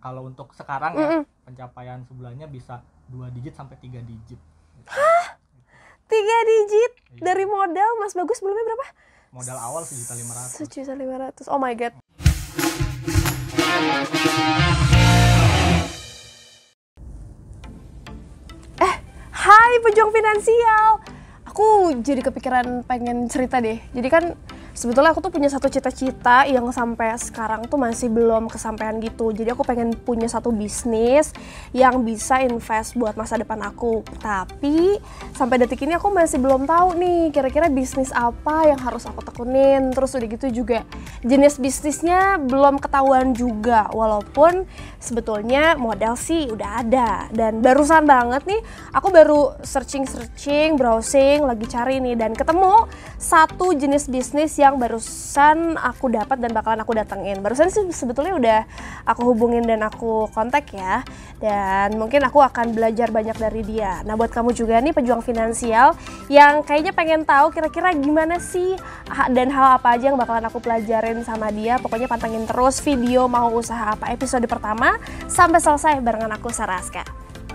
kalau untuk sekarang ya pencapaian sebulannya bisa 2 digit sampai 3 digit. Hah? 3 digit? Iya. Dari modal Mas Bagus sebelumnya berapa? Modal awal 1.500.000. 1.500.000. Oh my god. Hai pejuang finansial. Aku jadi kepikiran pengen cerita deh. Jadi kan sebetulnya aku tuh punya satu cita-cita yang sampai sekarang tuh masih belum kesampaian gitu. Jadi aku pengen punya satu bisnis yang bisa invest buat masa depan aku. Tapi sampai detik ini aku masih belum tahu nih kira-kira bisnis apa yang harus aku tekunin. Terus udah gitu juga jenis bisnisnya belum ketahuan juga. Walaupun sebetulnya modal sih udah ada. Dan barusan banget nih aku baru searching, browsing, lagi cari nih dan ketemu satu jenis bisnis yang barusan aku dapat dan bakalan aku datengin. Barusan sih sebetulnya udah aku hubungin dan aku kontak ya. Dan mungkin aku akan belajar banyak dari dia. Nah buat kamu juga nih pejuang finansial yang kayaknya pengen tahu kira-kira gimana sih dan hal apa aja yang bakalan aku pelajarin sama dia. Pokoknya pantengin terus video mau usaha apa episode pertama sampai selesai barengan aku Saraska.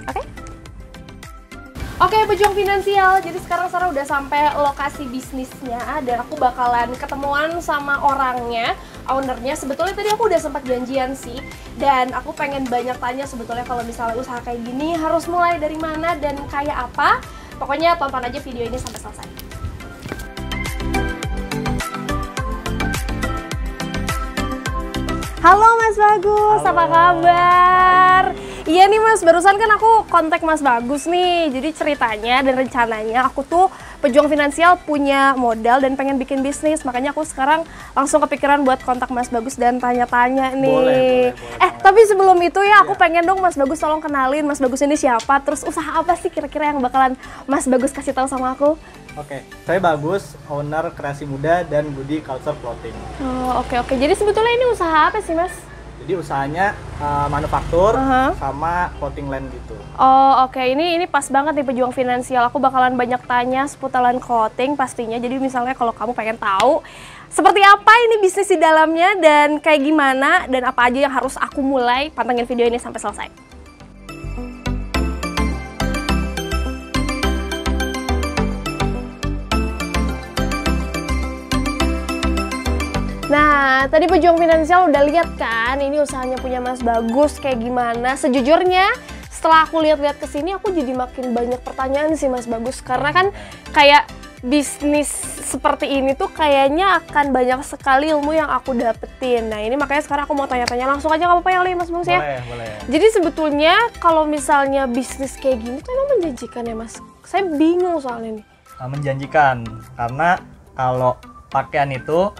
Oke? Oke pejuang finansial, jadi sekarang Sarah udah sampai lokasi bisnisnya dan aku bakalan ketemuan sama orangnya, ownernya. Sebetulnya tadi aku udah sempat janjian sih dan aku pengen banyak tanya sebetulnya kalau misalnya usaha kayak gini harus mulai dari mana dan kayak apa. Pokoknya tonton aja video ini sampai selesai. Halo Mas Bagus, Halo. apa kabar? Iya nih Mas, barusan kan aku kontak Mas Bagus nih. Jadi ceritanya dan rencananya aku tuh pejuang finansial punya modal dan pengen bikin bisnis. Makanya aku sekarang langsung kepikiran buat kontak Mas Bagus dan tanya-tanya nih. Boleh. Tapi sebelum itu ya aku pengen dong Mas Bagus tolong kenalin Mas Bagus ini siapa. Terus usaha apa sih kira-kira yang bakalan Mas Bagus kasih tahu sama aku? Oke, saya Bagus, owner Kreasi Muda dan Budi Culture Clothing. Oh, oke. Jadi sebetulnya ini usaha apa sih Mas? Jadi usahanya manufaktur sama clothing line gitu. Oh oke. Ini pas banget nih pejuang finansial. Aku bakalan banyak tanya seputaran clothing pastinya. Jadi misalnya kalau kamu pengen tahu seperti apa ini bisnis di dalamnya dan kayak gimana dan apa aja yang harus aku mulai, pantengin video ini sampai selesai. Nah, tadi pejuang finansial udah lihat kan, ini usahanya punya Mas Bagus kayak gimana. Sejujurnya, setelah aku lihat-lihat ke sini, aku jadi makin banyak pertanyaan sih Mas Bagus. Karena kan kayak bisnis seperti ini tuh kayaknya akan banyak sekali ilmu yang aku dapetin. Nah, ini makanya sekarang aku mau tanya-tanya langsung aja, nggak apa-apa ya Mas Bagus ya? Boleh. Jadi sebetulnya kalau misalnya bisnis kayak gini tuh emang menjanjikan ya Mas? Saya bingung soalnya nih. Menjanjikan, karena kalau pakaian itu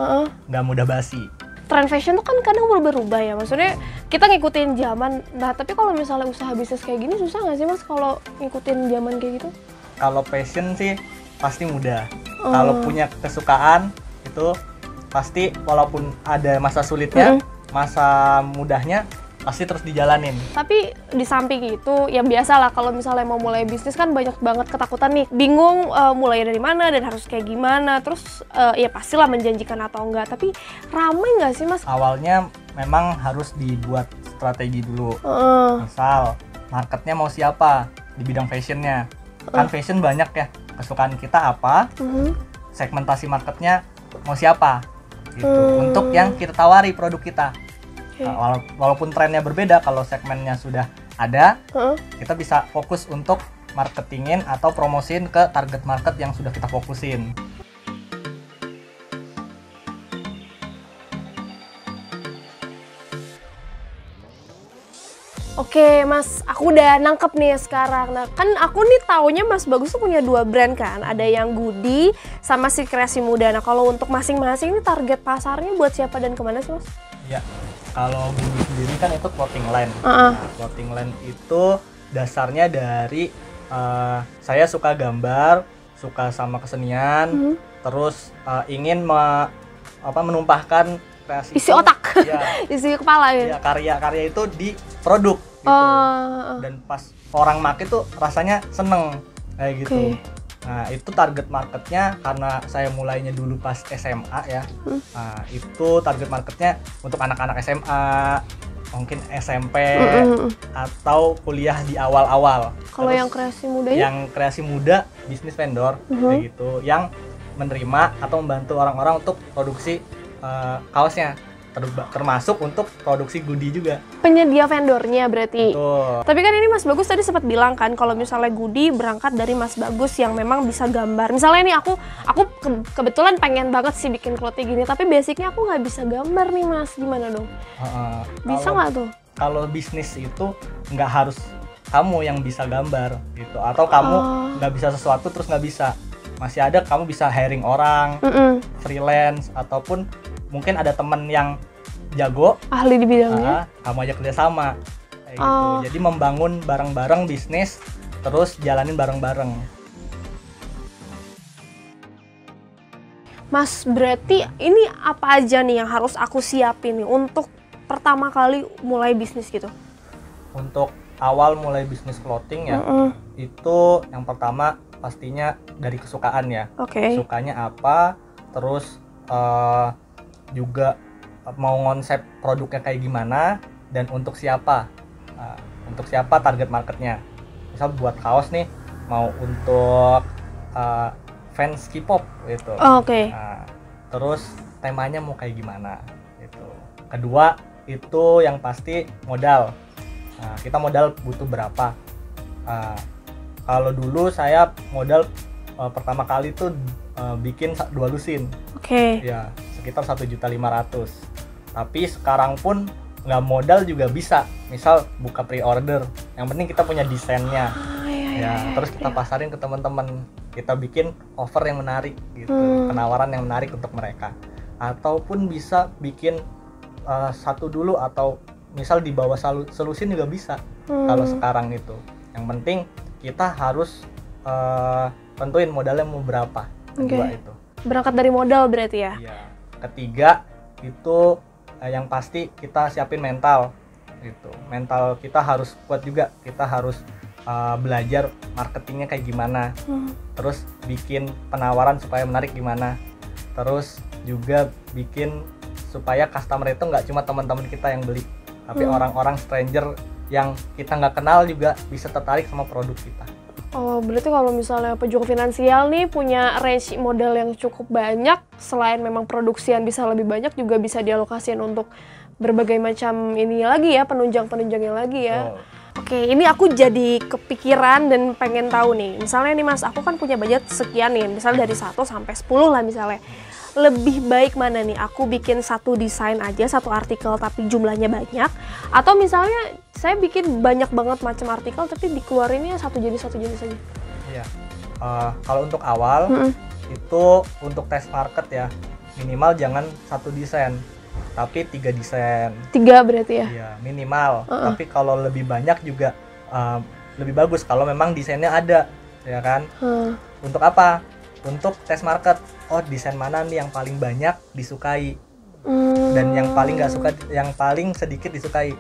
nggak mudah basi. Tren fashion tuh kan kadang berubah-ubah ya, maksudnya kita ngikutin zaman. Nah tapi kalau misalnya usaha bisnis kayak gini susah nggak sih Mas kalau ngikutin zaman kayak gitu? Kalau fashion sih pasti mudah. Kalau punya kesukaan itu pasti walaupun ada masa sulitnya, masa mudahnya pasti terus dijalanin. Tapi di samping itu ya biasa lah kalau misalnya mau mulai bisnis kan banyak banget ketakutan nih, bingung mulai dari mana dan harus kayak gimana. Terus ya pastilah menjanjikan atau enggak, tapi ramai nggak sih Mas? Awalnya memang harus dibuat strategi dulu. Misal marketnya mau siapa di bidang fashionnya, kan fashion banyak ya, kesukaan kita apa, segmentasi marketnya mau siapa gitu. Untuk yang kita tawari produk kita. Nah, walaupun trennya berbeda, kalau segmennya sudah ada, kita bisa fokus untuk marketingin atau promosiin ke target market yang sudah kita fokusin. Oke Mas, aku udah nangkep nih sekarang. Nah kan aku nih taunya Mas Bagus tuh punya 2 brand kan, ada yang Budi sama si Kreasi Muda. Nah kalau untuk masing-masing ini target pasarnya buat siapa dan kemana sih Mas? Ya, kalau Budi sendiri kan itu clothing line. Nah, clothing line itu dasarnya dari saya suka gambar, suka sama kesenian, terus ingin menumpahkan kreasi isi otak, ya, isi kepala ya. Ya, karya-karya itu di produk gitu. Dan pas orang make tuh rasanya seneng kayak gitu. Nah itu target marketnya karena saya mulainya dulu pas SMA ya. Nah itu target marketnya untuk anak-anak SMA, mungkin SMP atau kuliah di awal-awal. Kalau yang kreasi mudanya? Yang kreasi muda, bisnis vendor kayak gitu, yang menerima atau membantu orang-orang untuk produksi kaosnya, termasuk untuk produksi goodie juga. Penyedia vendornya berarti. Betul. Tapi kan ini Mas Bagus tadi sempat bilang kan kalau misalnya goodie berangkat dari Mas Bagus yang memang bisa gambar. Misalnya nih aku kebetulan pengen banget sih bikin clothing gini, tapi basicnya aku nggak bisa gambar nih Mas, gimana dong? Bisa nggak tuh? Kalau bisnis itu nggak harus kamu yang bisa gambar gitu, atau kamu nggak bisa sesuatu terus nggak bisa. Masih ada kamu bisa hiring orang, freelance, ataupun mungkin ada temen yang jago, ahli di bidangnya, kamu ajak kerjasama kayak gitu. Jadi membangun bareng-bareng bisnis, terus jalanin bareng-bareng. Mas, berarti ini apa aja nih yang harus aku siapin nih untuk pertama kali mulai bisnis gitu? Untuk awal mulai bisnis clothing ya, itu yang pertama pastinya dari kesukaan ya. Sukanya apa, terus juga mau konsep produknya kayak gimana, dan untuk siapa, target marketnya. Misal buat kaos nih, mau untuk fans K-pop gitu. Terus temanya mau kayak gimana gitu. Kedua itu yang pasti modal. Kita modal butuh berapa. Kalau dulu saya modal pertama kali tuh bikin 2 lusin. Ya, sekitar 1.500.000. Tapi sekarang pun nggak modal juga bisa. Misal buka pre-order, yang penting kita punya desainnya. Terus kita pasarin ke teman-teman. Kita bikin offer yang menarik gitu, penawaran yang menarik untuk mereka. Ataupun bisa bikin satu dulu, atau misal di bawah selusin juga bisa. Kalau sekarang itu, yang penting kita harus tentuin modalnya mau berapa. Kedua itu. Berangkat dari modal berarti ya? Iya. Ketiga itu yang pasti kita siapin mental gitu. Mental kita harus kuat juga. Kita harus belajar marketingnya kayak gimana. Terus bikin penawaran supaya menarik gimana. Terus juga bikin supaya customer itu nggak cuma teman-teman kita yang beli, tapi orang-orang stranger yang kita nggak kenal juga bisa tertarik sama produk kita. Berarti kalau misalnya pejuang finansial nih punya range modal yang cukup banyak, selain memang produksian bisa lebih banyak, juga bisa dialokasikan untuk berbagai macam ini lagi ya, penunjang-penunjangnya lagi ya. Oke, ini aku jadi kepikiran dan pengen tahu nih. Misalnya nih Mas, aku kan punya budget sekian nih, misalnya dari 1 sampai 10 lah misalnya. Lebih baik mana nih, aku bikin satu desain aja, satu artikel tapi jumlahnya banyak, atau misalnya saya bikin banyak banget macam artikel tapi dikeluarinnya satu jadi saja? Iya. Kalau untuk awal itu untuk test market ya, minimal jangan 1 desain tapi 3 desain. 3 berarti ya? Iya, minimal. Tapi kalau lebih banyak juga lebih bagus kalau memang desainnya ada, ya kan? Untuk apa? Untuk test market. Desain mana nih yang paling banyak disukai, dan yang paling nggak suka, yang paling sedikit disukai.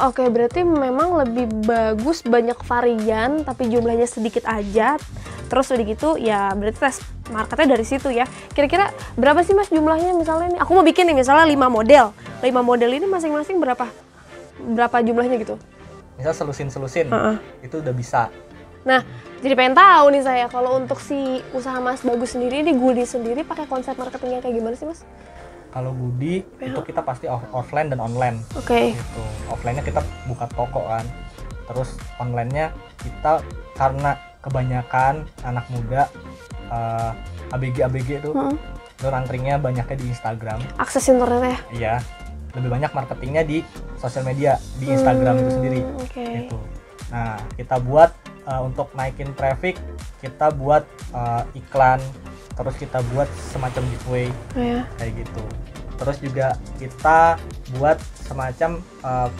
Oke, berarti memang lebih bagus banyak varian tapi jumlahnya sedikit aja. Terus udah gitu ya berarti tes marketnya dari situ ya. Kira-kira berapa sih Mas jumlahnya misalnya nih? Aku mau bikin nih misalnya 5 model. 5 model ini masing-masing berapa jumlahnya gitu? Misal selusin itu udah bisa. Nah, jadi pengen tahu nih saya, kalau untuk si usaha Mas Bagus sendiri, ini goodie sendiri pakai konsep marketingnya kayak gimana sih Mas? Kalau goodie itu kita pasti offline dan online. Gitu. Offline-nya kita buka toko kan. Terus online-nya kita karena kebanyakan anak muda ABG itu rantingnya banyaknya di Instagram. Akses internetnya? Iya. Lebih banyak marketingnya di sosial media, di Instagram itu sendiri. Gitu. Nah, kita buat untuk naikin traffic, kita buat iklan, terus kita buat semacam giveaway kayak gitu. Terus juga kita buat semacam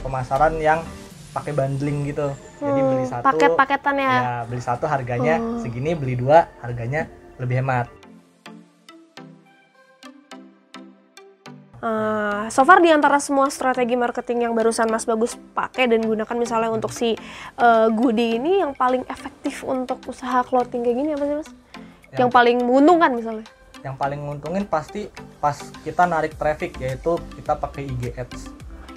pemasaran yang pakai bundling gitu. Jadi beli satu, paket-paketan ya? Ya, beli satu harganya segini, beli 2 harganya lebih hemat. So far di antara semua strategi marketing yang barusan Mas Bagus pakai dan gunakan misalnya untuk si goodie ini, yang paling efektif untuk usaha clothing kayak gini apa sih Mas? Yang paling menguntungkan misalnya? Yang paling menguntungin pasti pas kita narik traffic, yaitu kita pakai IG Ads.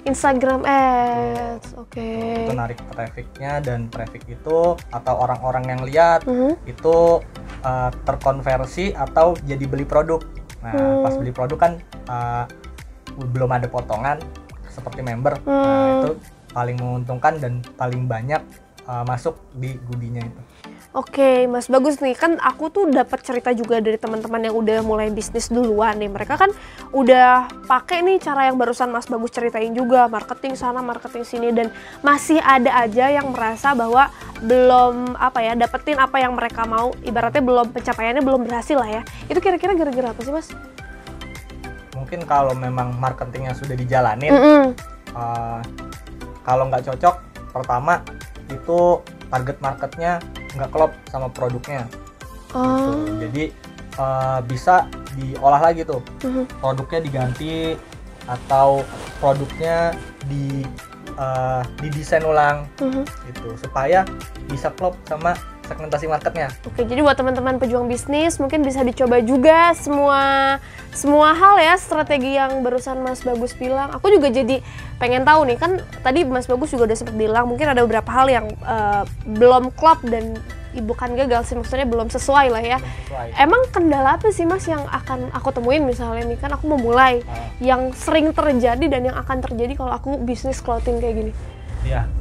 Instagram Ads, oke. Itu narik trafficnya, dan traffic itu atau orang-orang yang lihat itu terkonversi atau jadi beli produk. Nah, pas beli produk kan belum ada potongan seperti member. Nah, itu paling menguntungkan dan paling banyak masuk di goodie-nya itu. Oke, Mas Bagus nih, kan aku tuh dapat cerita juga dari teman-teman yang udah mulai bisnis duluan nih. Mereka kan udah pakai nih cara yang barusan Mas Bagus ceritain juga, marketing sana, marketing sini, dan masih ada aja yang merasa bahwa belum dapetin apa yang mereka mau, ibaratnya belum pencapaiannya belum berhasil lah ya. Itu kira-kira gara-gara apa sih, Mas? Mungkin kalau memang marketingnya sudah dijalanin, kalau nggak cocok, pertama itu target marketnya nggak klop sama produknya. Gitu. Jadi bisa diolah lagi tuh, produknya diganti atau produknya didesain ulang, gitu, supaya bisa klop sama segmentasi marketnya. Oke, jadi buat teman-teman pejuang bisnis mungkin bisa dicoba juga semua hal ya, strategi yang barusan Mas Bagus bilang. Aku juga jadi pengen tahu nih, kan tadi Mas Bagus juga udah sempat bilang mungkin ada beberapa hal yang belum klop dan bukan gagal sih, maksudnya belum sesuai lah ya. Emang kendala apa sih Mas yang akan aku temuin misalnya nih, kan aku mau mulai yang sering terjadi dan yang akan terjadi kalau aku bisnis clothing kayak gini? Ya,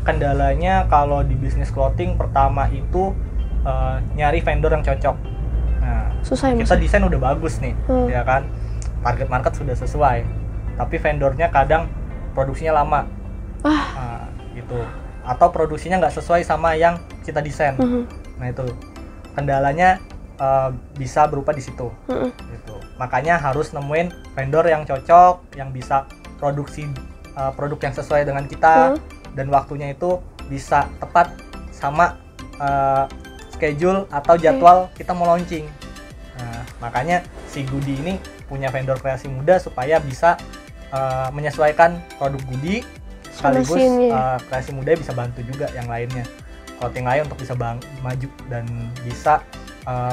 kendalanya kalau di bisnis clothing pertama itu nyari vendor yang cocok. Nah, susah ya, kita desain udah bagus nih, ya kan, target market sudah sesuai, tapi vendornya kadang produksinya lama, gitu, atau produksinya nggak sesuai sama yang kita desain. Nah, itu kendalanya bisa berupa di situ. Gitu. Makanya harus nemuin vendor yang cocok, yang bisa produksi produk yang sesuai dengan kita, dan waktunya itu bisa tepat sama schedule atau jadwal kita mau launching. Nah, makanya si Goodie ini punya vendor kreasi muda supaya bisa menyesuaikan produk Goodie, sekaligus kreasi muda bisa bantu juga yang lainnya, clothing lain, untuk bisa maju dan bisa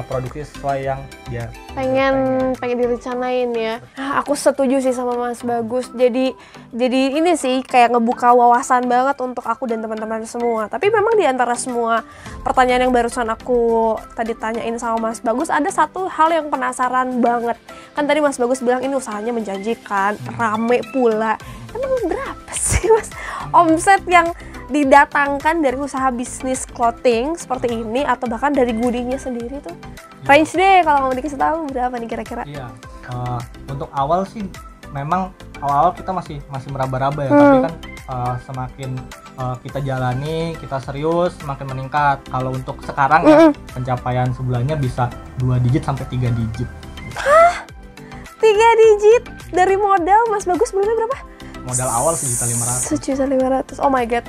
produksi sesuai yang dia pengen direncanain ya. Nah, aku setuju sih sama Mas Bagus. Jadi ini sih kayak ngebuka wawasan banget untuk aku dan teman-teman semua. Tapi memang di antara semua pertanyaan yang barusan aku tadi tanyain sama Mas Bagus, ada satu hal yang penasaran banget. Kan tadi Mas Bagus bilang ini usahanya menjanjikan, rame pula. Emang berapa sih Mas omset yang didatangkan dari usaha bisnis clothing seperti ini, atau bahkan dari goodie-nya sendiri tuh? Range deh kalau mau dikasih tahu berapa nih kira-kira? Iya, untuk awal sih memang awal-awal kita masih meraba-raba ya, tapi kan semakin kita jalani, kita serius, semakin meningkat. Kalau untuk sekarang ya, pencapaian sebulannya bisa 2 digit sampai 3 digit. Hah? 3 digit? Dari modal Mas Bagus sebelumnya berapa? Modal awal 1.500.000. 1.500.000, oh my god.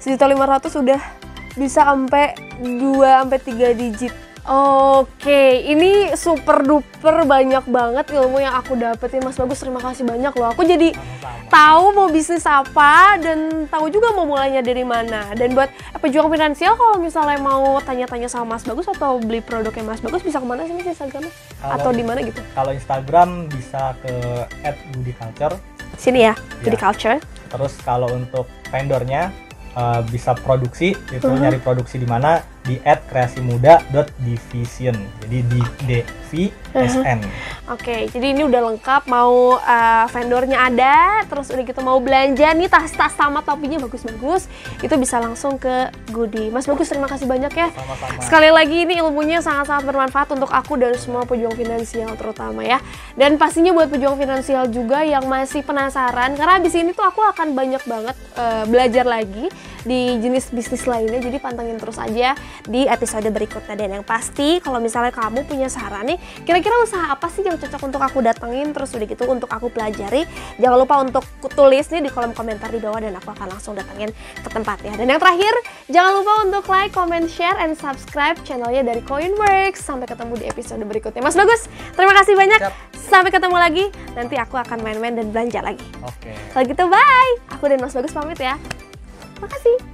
1.500.000 udah bisa sampai 2-3 digit. Oke, ini super duper banyak banget ilmu yang aku dapetin Mas Bagus. Terima kasih banyak loh. Aku jadi tahu mau bisnis apa dan tahu juga mau mulainya dari mana. Dan buat pejuang finansial, kalau misalnya mau tanya-tanya sama Mas Bagus atau beli produknya Mas Bagus, bisa kemana sih Mas Instagramnya? Atau di mana gitu? Kalau Instagram bisa ke @goodyculture. Sini ya, Goodie Culture. Terus kalau untuk vendornya bisa produksi, itu nyari produksi di mana, di @kreasimuda.division, jadi di DVSN. Oke, jadi ini udah lengkap, mau vendornya ada, terus udah gitu mau belanja nih tas-tas sama topinya bagus-bagus, itu bisa langsung ke Goodie. Mas Bagus, terima kasih banyak ya. Sama-sama. Sekali lagi ini ilmunya sangat-sangat bermanfaat untuk aku dan semua pejuang finansial terutama ya. Dan pastinya buat pejuang finansial juga yang masih penasaran, karena abis ini tuh aku akan banyak banget belajar lagi di jenis bisnis lainnya, jadi pantengin terus aja di episode berikutnya. Dan yang pasti kalau misalnya kamu punya saran nih, kira-kira usaha apa sih yang cocok untuk aku datengin, terus udah gitu untuk aku pelajari, jangan lupa untuk tulis nih di kolom komentar di bawah dan aku akan langsung datengin ke tempatnya. Dan yang terakhir, jangan lupa untuk like, comment, share, and subscribe channelnya dari Coinworks. Sampai ketemu di episode berikutnya. Mas Bagus, terima kasih banyak. Sampai ketemu lagi, nanti aku akan main-main dan belanja lagi. Oke. Kalau gitu bye. Aku dan Mas Bagus pamit ya. Makasih.